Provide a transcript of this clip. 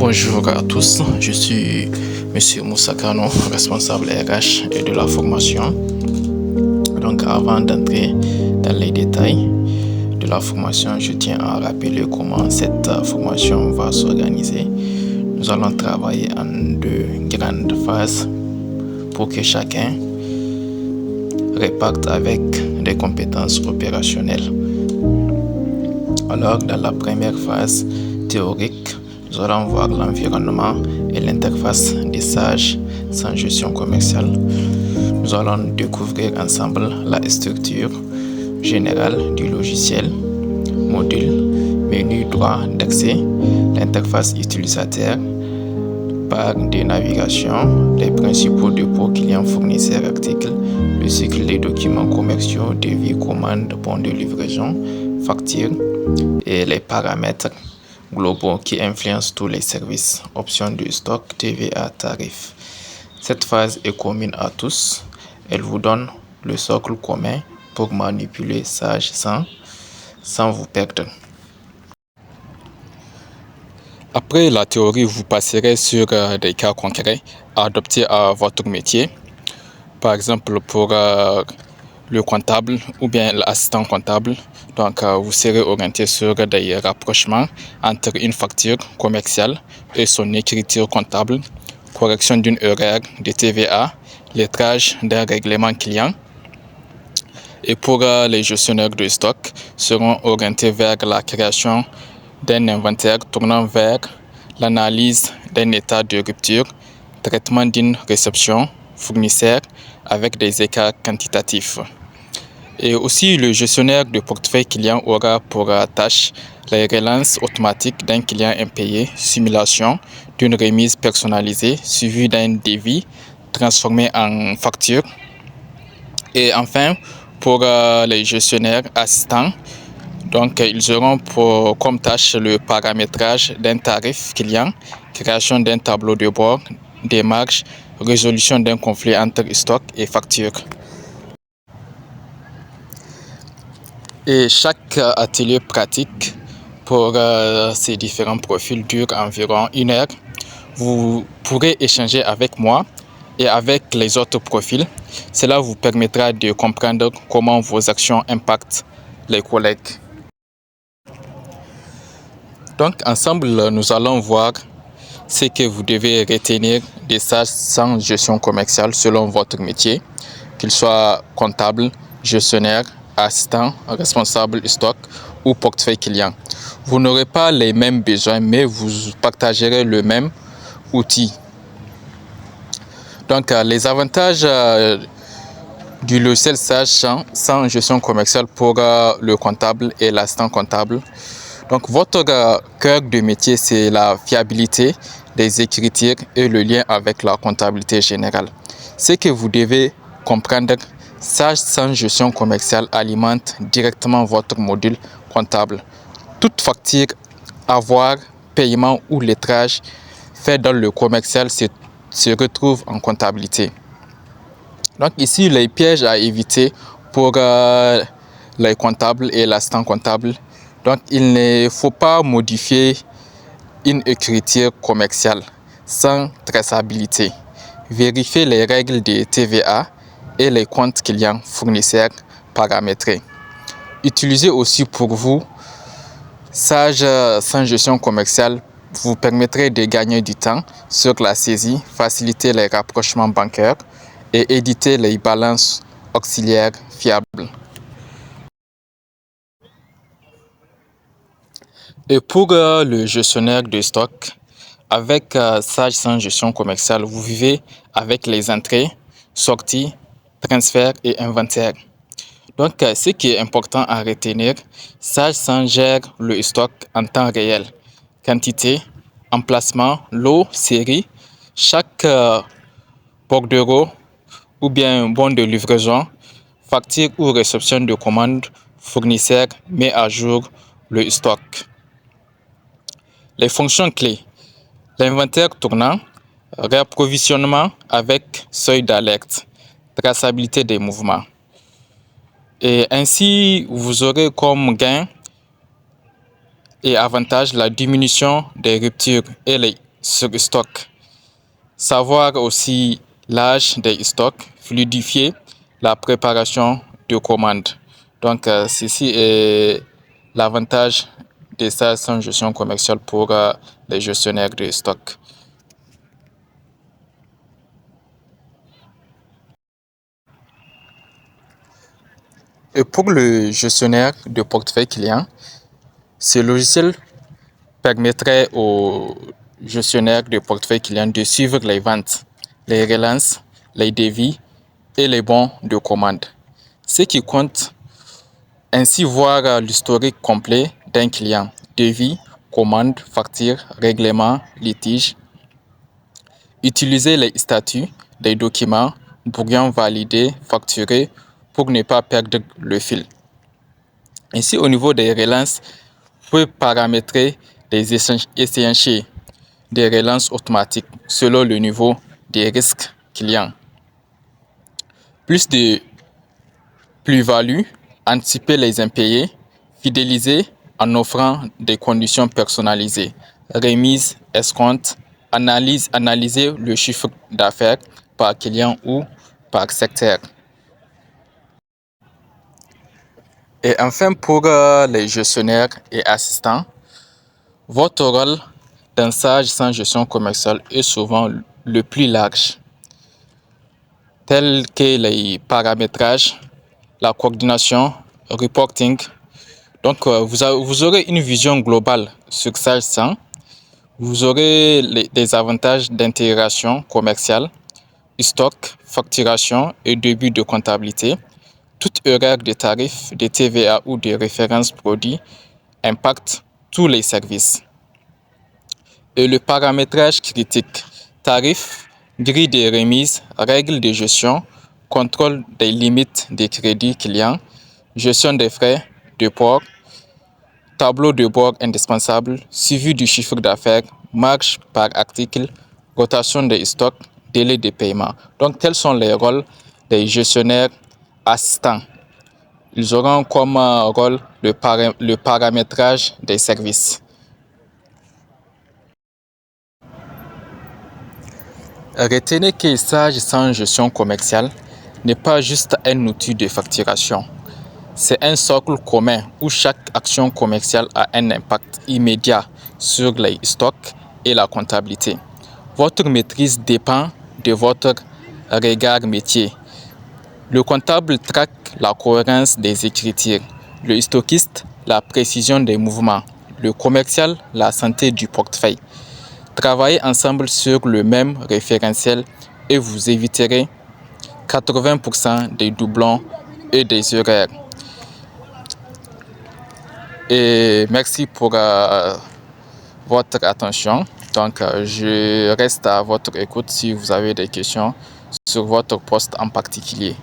Bonjour à tous, je suis Monsieur Moussa Kano, responsable RH et de la formation. Donc avant d'entrer dans les détails de la formation, je tiens à rappeler comment cette formation va s'organiser. Nous allons travailler en deux grandes phases pour que chacun reparte avec des compétences opérationnelles. Alors, dans la première phase théorique, nous allons voir l'environnement et l'interface des sages sans gestion commerciale. Nous allons découvrir ensemble la structure générale du logiciel, module, menu droit d'accès, l'interface utilisateur, barre de navigation, les principaux dépôts clients, fournisseurs, articles, le cycle des documents commerciaux, devis, commandes, bons de livraison, factures et les paramètres globaux qui influencent tous les services, options de stock, TVA, tarifs. Cette phase est commune à tous. Elle vous donne le socle commun pour manipuler Sage sans vous perdre. Après la théorie, vous passerez sur des cas concrets à adopter à votre métier. Par exemple, pour le comptable ou bien l'assistant comptable. Donc, vous serez orienté sur des rapprochements entre une facture commerciale et son écriture comptable, correction d'une erreur de TVA, lettrage d'un règlement client. Et pour les gestionnaires de stock, seront orientés vers la création d'un inventaire tournant vers l'analyse d'un état de rupture, traitement d'une réception fournisseur avec des écarts quantitatifs. Et aussi, le gestionnaire de portefeuille client aura pour tâche la relance automatique d'un client impayé, simulation d'une remise personnalisée, suivie d'un devis transformé en facture. Et enfin, pour les gestionnaires assistants, donc ils auront comme tâche le paramétrage d'un tarif client, création d'un tableau de bord, démarche, résolution d'un conflit entre stock et facture. Et chaque atelier pratique pour ces différents profils dure environ 1 heure. Vous pourrez échanger avec moi et avec les autres profils. Cela vous permettra de comprendre comment vos actions impactent les collègues. Donc ensemble, nous allons voir ce que vous devez retenir des sages sans gestion commerciale selon votre métier, qu'il soit comptable, gestionnaire, assistant, responsable stock ou portefeuille client. Vous n'aurez pas les mêmes besoins, mais vous partagerez le même outil. Donc, les avantages du logiciel Sage sans gestion commerciale pour le comptable et l'assistant comptable. Donc, votre cœur de métier, c'est la fiabilité des écritures et le lien avec la comptabilité générale. Ce que vous devez comprendre, Sage sans gestion commerciale alimente directement votre module comptable. Toute facture, avoir, paiement ou lettrage fait dans le commercial se retrouve en comptabilité. Donc ici, les pièges à éviter pour les comptables et l'assistant comptable. Donc il ne faut pas modifier une écriture commerciale sans traçabilité. Vérifiez les règles de TVA et les comptes clients fournisseurs paramétrés. Utilisez aussi pour vous Sage sans gestion commerciale vous permettrait de gagner du temps sur la saisie, faciliter les rapprochements bancaires et éditer les balances auxiliaires fiables. Et pour le gestionnaire de stock, avec Sage sans gestion commerciale, vous vivez avec les entrées, sorties, transferts et inventaires. Donc, ce qui est important à retenir, Sage sans gère le stock en temps réel. Quantité, emplacement, lot, série, chaque bordereau ou bien bon de livraison, facture ou réception de commande, fournisseur met à jour le stock. Les fonctions clés, l'inventaire tournant, réapprovisionnement avec seuil d'alerte, traçabilité des mouvements. Et ainsi, vous aurez comme gain et avantage la diminution des ruptures et les sur stock. Savoir aussi l'âge des stocks, fluidifier la préparation de commandes. Donc, ceci est l'avantage des stages en gestion commerciale pour les gestionnaires de stock. Et pour le gestionnaire de portefeuille client, ce logiciel permettrait au gestionnaire de portefeuille client de suivre les ventes, les relances, les devis et les bons de commande. Ce qui compte, ainsi voir l'historique complet d'un client, devis, commande, facture, règlement, litige. Utiliser les statuts des documents, brouillons validés, facturés pour ne pas perdre le fil. Ainsi, au niveau des relances, vous pouvez paramétrer les échéanciers des relances automatiques selon le niveau des risques clients. Plus de plus-value, anticiper les impayés, fidéliser en offrant des conditions personnalisées, remise, escompte, analyser le chiffre d'affaires par client ou par secteur. Et enfin, pour les gestionnaires et assistants, votre rôle dans sage sans gestion commerciale est souvent le plus large, tel que les paramétrages, la coordination, reporting. Donc, vous aurez une vision globale sur Sage 100. Vous aurez des avantages d'intégration commerciale, stock, facturation et début de comptabilité. Toute erreur de tarif, de TVA ou de référence produit impacte tous les services. Et le paramétrage critique, tarif, grille de remise, règles de gestion, contrôle des limites des crédits clients, gestion des frais de port, tableau de bord indispensable, suivi du chiffre d'affaires, marge par article, rotation des stocks, délai de paiement. Donc, tels sont les rôles des gestionnaires assistants. Ils auront comme rôle le paramétrage des services. Retenez que Sage sans gestion commerciale n'est pas juste un outil de facturation. C'est un socle commun où chaque action commerciale a un impact immédiat sur les stocks et la comptabilité. Votre maîtrise dépend de votre regard métier. Le comptable traque la cohérence des écritures, le stockiste la précision des mouvements, le commercial la santé du portefeuille. Travaillez ensemble sur le même référentiel et vous éviterez 80% des doublons et des erreurs. Et merci pour votre attention. Donc, je reste à votre écoute si vous avez des questions sur votre poste en particulier.